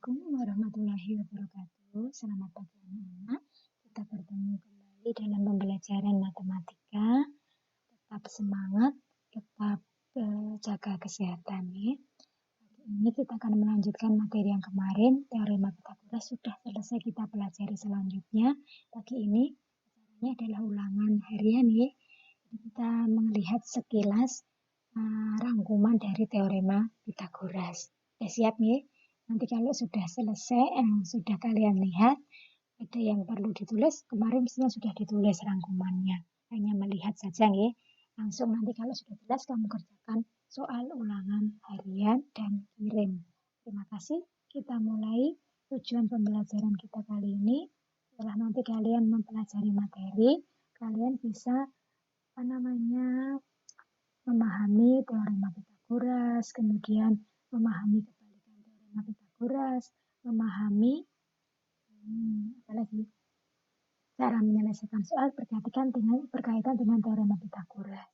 Assalamualaikum warahmatullahi wabarakatuh. Selamat pagi anak-anak. Kita bertemu kembali dalam pembelajaran matematika. Tetap semangat, tetap jaga kesehatan ya. Pagi ini kita akan melanjutkan materi yang kemarin. Teorema Pitagoras sudah selesai kita pelajari selanjutnya. Pagi ini caranya adalah ulangan harian ya. Kita melihat sekilas rangkuman dari teorema Pitagoras. Siap ya? Nanti kalau sudah selesai, sudah kalian lihat, ada yang perlu ditulis, kemarin misalnya sudah ditulis rangkumannya. Hanya melihat saja ya. Langsung nanti kalau sudah jelas, kamu kerjakan soal ulangan harian dan kirim. Terima kasih. Kita mulai tujuan pembelajaran kita kali ini. Setelah nanti kalian mempelajari materi, kalian bisa memahami teorema Pitagoras, kemudian memahami kebalikan teorema Pitagoras, memahami cara menyelesaikan soal berkaitan dengan teorema Pitagoras.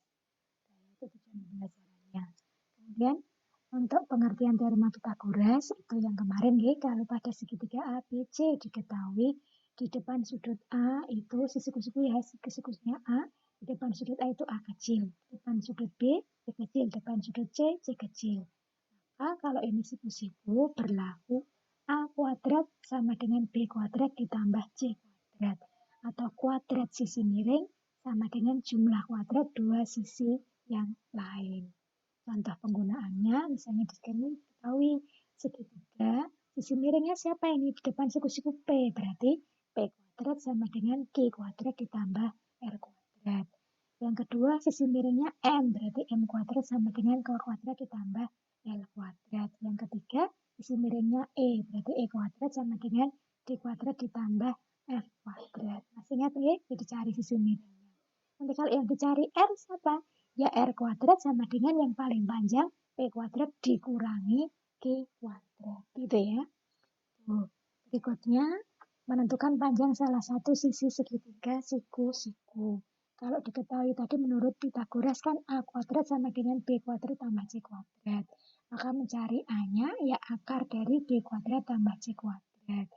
Itu tujuan pembelajarannya. Kemudian untuk pengertian teorema Pitagoras itu yang kemarin kalau pada segitiga ABC diketahui di depan sudut A itu siku-siku ya, siku-sikunya A, di depan sudut A itu A kecil, di depan sudut B kecil, depan sudut C kecil. Maka kalau ini siku-siku berlaku A kuadrat sama dengan B kuadrat ditambah C kuadrat. Atau kuadrat sisi miring sama dengan jumlah kuadrat dua sisi yang lain. Contoh penggunaannya, misalnya di sini diketahui segitiga, sisi miringnya siapa ini? Di depan siku-siku P, berarti P kuadrat sama dengan Q kuadrat ditambah R kuadrat. Yang kedua, sisi miringnya M, berarti M kuadrat sama dengan Q kuadrat ditambah L kuadrat. Yang ketiga, sisi miringnya E, berarti E kuadrat sama dengan D kuadrat ditambah F kuadrat. Masih ingat ya? Jadi cari sisi miringnya. Nanti kalau yang dicari R siapa? Ya R kuadrat sama dengan yang paling panjang P kuadrat dikurangi Q kuadrat. Gitu ya. Berikutnya, menentukan panjang salah satu sisi segitiga siku-siku. Kalau diketahui tadi menurut Pitagoras kan A kuadrat sama dengan B kuadrat tambah C kuadrat. Maka mencari A-nya ya akar dari B kuadrat tambah C kuadrat.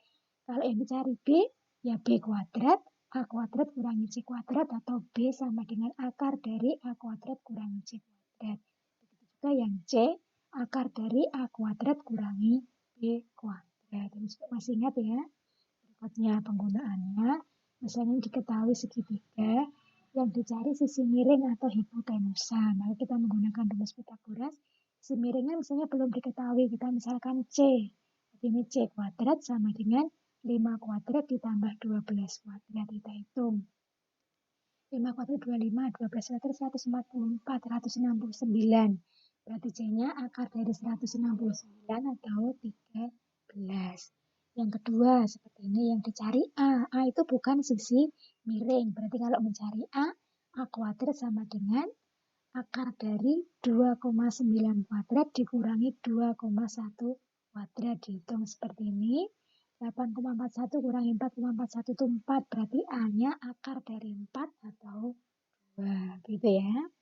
Kalau yang dicari B, ya B kuadrat, A kuadrat kurangi C kuadrat atau B sama dengan akar dari A kuadrat kurangi C kuadrat. Begitu juga yang C, akar dari A kuadrat kurangi B kuadrat. Masih ingat ya? Berikutnya penggunaannya, misalnya diketahui segitiga, yang dicari sisi miring atau hipotenusa. Maka kita menggunakan rumus Pitagoras. Sisi miringnya misalnya belum diketahui, kita misalkan C. Jadi ini C kuadrat sama dengan 5 kuadrat ditambah 12 kuadrat. Kita hitung. 5 kuadrat 25, 12 kuadrat 144, 169. Berarti C-nya akar dari 169 atau 13. Yang kedua, seperti ini yang dicari A. A itu bukan sisi miring. Berarti kalau mencari A kuadrat sama dengan akar dari 2,9 kuadrat dikurangi 2,1 kuadrat. Dihitung seperti ini. 8,41 kurangi 4,41 itu 4. Berarti A-nya akar dari 4 atau 2. Gitu ya.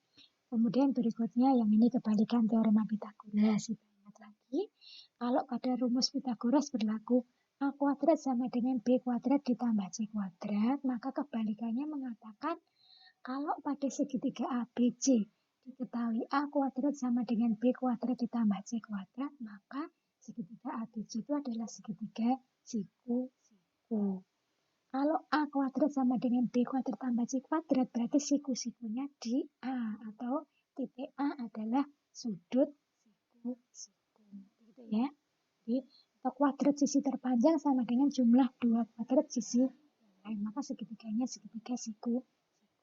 Kemudian berikutnya yang ini kebalikan teorema Pitagoras. Kita ingat lagi. Kalau pada rumus Pitagoras berlaku A kuadrat sama dengan B kuadrat ditambah C kuadrat. Maka kebalikannya mengatakan kalau pada segitiga ABC diketahui A kuadrat sama dengan B kuadrat ditambah C kuadrat, maka segitiga ABC itu adalah segitiga siku-siku. Kalau A kuadrat sama dengan B kuadrat tambah C kuadrat, berarti siku-sikunya di A atau titik A adalah sudut siku-siku. Gitu ya. Jadi kuadrat sisi terpanjang sama dengan jumlah 2 kuadrat sisi yang lain. Maka segitiganya segitiga siku.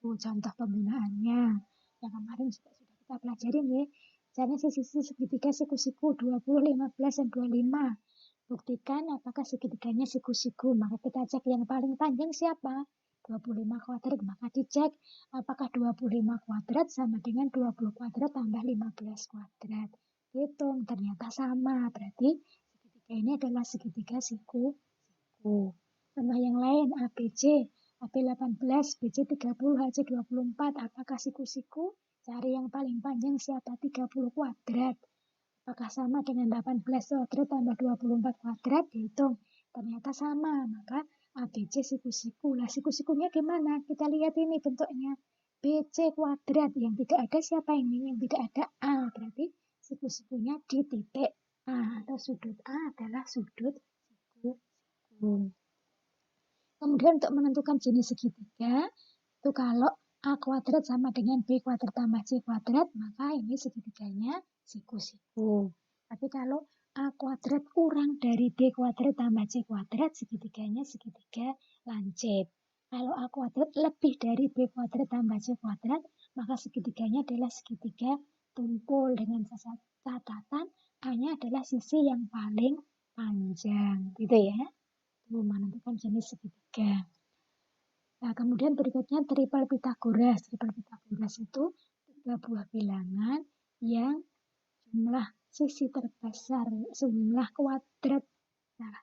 Contoh penggunaannya yang kemarin sudah kita pelajari nih. Misalnya sisi segitiga siku-siku 20, 15, dan 25. Buktikan apakah segitiganya siku-siku. Maka kita cek yang paling panjang siapa? 25 kuadrat. Maka dicek apakah 25 kuadrat sama dengan 20 kuadrat tambah 15 kuadrat. Hitung, ternyata sama. Berarti segitiga ini adalah segitiga siku-siku. Sama yang lain, ABC. AB 18, BC 30, HC 24. Apakah siku-siku? Cari yang paling panjang siapa? 30 kuadrat. Apakah sama dengan 18 kuadrat tambah 24 kuadrat? Dihitung. Ternyata sama, maka ABC siku-siku. Lah siku-sikunya gimana? Kita lihat ini bentuknya. BC kuadrat. Yang tidak ada siapa ini? Yang tidak ada A. Berarti siku-sikunya di titik A. Atau sudut A adalah sudut siku. Kemudian untuk menentukan jenis segitiga, itu kalau A kuadrat sama dengan B kuadrat tambah C kuadrat, maka ini segitiganya siku-siku. Tapi kalau A kuadrat kurang dari B kuadrat tambah C kuadrat, segitiganya segitiga lancip. Kalau A kuadrat lebih dari B kuadrat tambah C kuadrat, maka segitiganya adalah segitiga tumpul dengan catatan A-nya adalah sisi yang paling panjang. Gitu ya. Itu menentukan jenis segitiga. Nah, kemudian berikutnya triple Pythagoras. Triple Pythagoras itu 3 buah bilangan yang jumlah sisi terbesar, jumlah kuadrat, nah,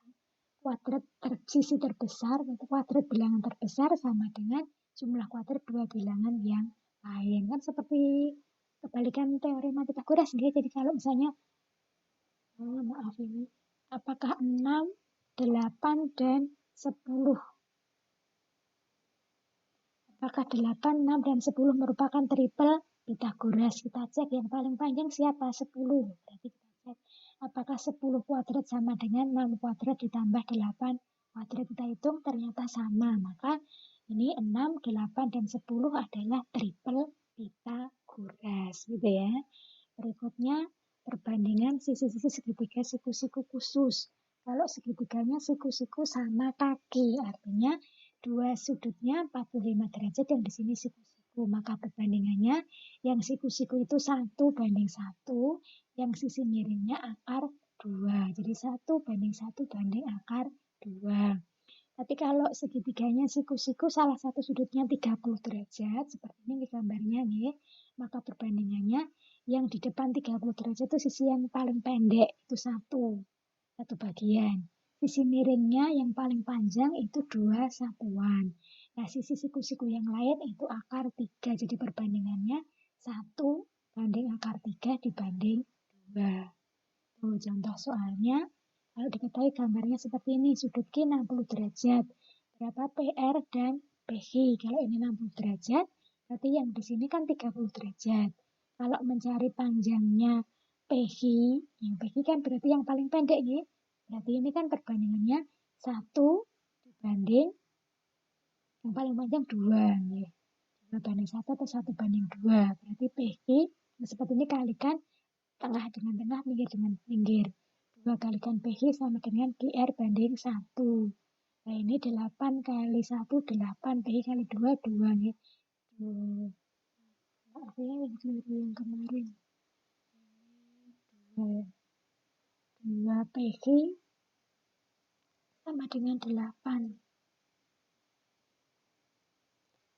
sisi terbesar, atau kuadrat bilangan terbesar sama dengan jumlah kuadrat dua bilangan yang lain. Kan seperti kebalikan teorema Pythagoras. Jadi kalau misalnya, maaf ini, apakah 6, 8, dan 10? Apakah 8, 6, dan 10 merupakan triple Pythagoras? Kita cek yang paling panjang siapa? 10. Berarti kita cek apakah 10 kuadrat sama dengan 6 kuadrat ditambah 8 kuadrat. Kita hitung ternyata sama. Maka ini 6, 8, dan 10 adalah triple Pythagoras. Gitu ya. Berikutnya perbandingan sisi-sisi segitiga siku-siku khusus. Kalau segitiganya siku-siku sama kaki, artinya dua sudutnya 45 derajat, yang di sini siku-siku. Maka perbandingannya yang siku-siku itu 1:1, yang sisi miringnya akar 2. Jadi 1:1 banding akar 2. Tapi kalau segitiganya siku-siku salah satu sudutnya 30 derajat, seperti ini gambarnya nih, maka perbandingannya yang di depan 30 derajat itu sisi yang paling pendek, itu satu bagian. Sisi miringnya yang paling panjang itu 2 satuan. Nah, sisi siku-siku yang lain itu akar 3. Jadi perbandingannya 1 banding akar 3 dibanding 2. Tuh, contoh soalnya, kalau diketahui gambarnya seperti ini, sudut Q 60 derajat. Berapa PR dan PH? Kalau ini 60 derajat, berarti yang di sini kan 30 derajat. Kalau mencari panjangnya PH, yang PH kan berarti yang paling pendek ya. Berarti ini kan perbandingannya 1 dibanding yang paling panjang 2. Ya. 2 banding 1 atau 1 banding 2. Berarti PH, seperti ini kalikan tengah dengan tengah, pinggir dengan pinggir. 2 kalikan PH sama dengan QR banding 1. Nah, ini 8 kali 1, 8. PH kali 2, 2. Ya. Maaf ya, yang kemarin. 2 PH sama dengan 8.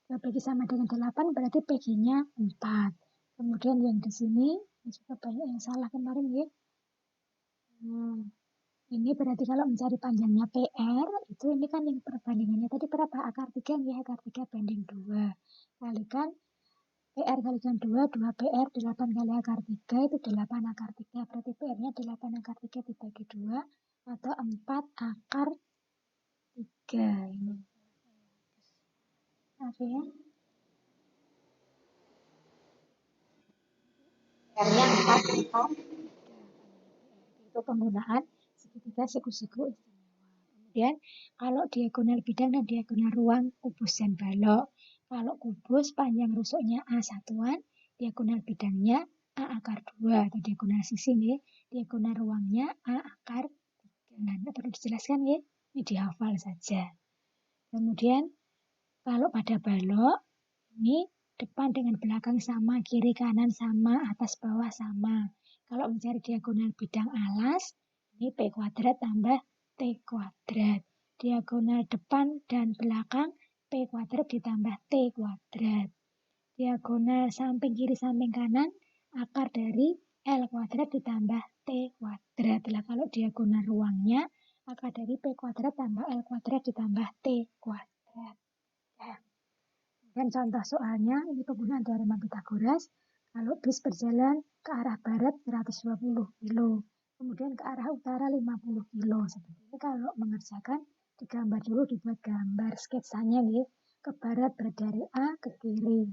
2 PG sama dengan 8, berarti PG-nya 4. Kemudian yang di sini, ini juga banyak yang salah kemarin ya. Ini berarti kalau mencari panjangnya PR, itu ini kan yang perbandingannya tadi berapa? Akar 3 ya, akar 3 banding 2. Kalikan PR kalikan 2, 2 PR, 8 kali akar 3, itu 8 akar 3. Berarti PR-nya 8 akar 3 dibagi 2, atau 4 akar 3. Ini. Maaf ya. PR-nya 4 akar 3. Itu penggunaan segitiga siku-siku istimewa. Kemudian kalau diagonal bidang dan diagonal ruang, kubus dan balok. Kalau kubus panjang rusuknya A satuan, diagonal bidangnya A akar 2 atau diagonal sisi nih, diagonal ruangnya A akar 3. Nah, tidak perlu dijelaskan ya, ini dihafal saja. Kemudian kalau pada balok, ini depan dengan belakang sama, kiri kanan sama, atas bawah sama. Kalau mencari diagonal bidang alas, ini P kuadrat tambah T kuadrat. Diagonal depan dan belakang, P kuadrat ditambah T kuadrat. Diagonal samping kiri samping kanan, akar dari L kuadrat ditambah T kuadrat. Nah, kalau diagonal ruangnya, akar dari P kuadrat tambah L kuadrat ditambah T kuadrat. Ya. Dan contoh soalnya, ini penggunaan teorema Pythagoras. Kalau bis berjalan ke arah barat 120 kilo, kemudian ke arah utara 50 kilo. Seperti ini kalau mengerjakan digambar dulu, dibuat gambar sketsanya nih. Ke barat berarti dari A ke kiri,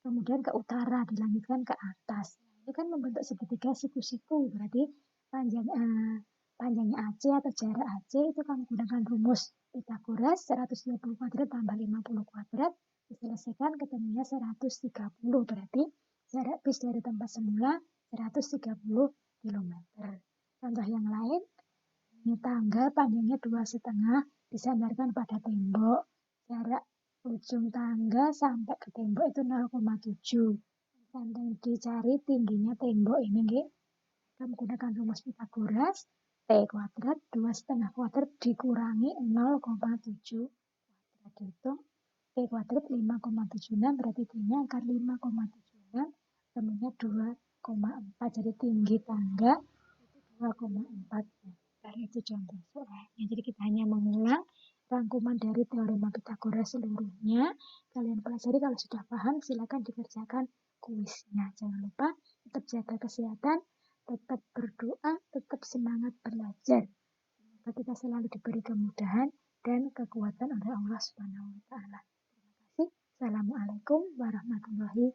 kemudian ke utara dilanjutkan ke atas. Ini kan membentuk segitiga siku-siku, berarti panjangnya AC atau jarak AC itu kan menggunakan rumus Pythagoras 120 kuadrat tambah 50 kuadrat diselesaikan ketemunya 130, berarti jarak bis dari tempat semula 130 km. Contoh yang lain, ini tangga panjangnya 2,5 disandarkan pada tembok. Jarak ujung tangga sampai ke tembok itu 0,7. Dan dicari tingginya tembok ini, kita menggunakan rumus Pythagoras. T kuadrat 2,5 kuadrat dikurangi 0,7 kuadrat, dihitung T kuadrat 5,76, berarti T-nya akan 5,76, temunya 2,4. Jadi tinggi tangga itu 2,4 meter. Itu contoh soalnya. Jadi kita hanya mengulang rangkuman dari teorema Pythagoras seluruhnya. Kalian pelajari, kalau sudah paham silakan dikerjakan kuisnya. Jangan lupa tetap jaga kesehatan, tetap berdoa, tetap semangat belajar. Semoga kita selalu diberi kemudahan dan kekuatan oleh Allah Subhanahu wa Ta'ala. Terima kasih. Assalamualaikum warahmatullahi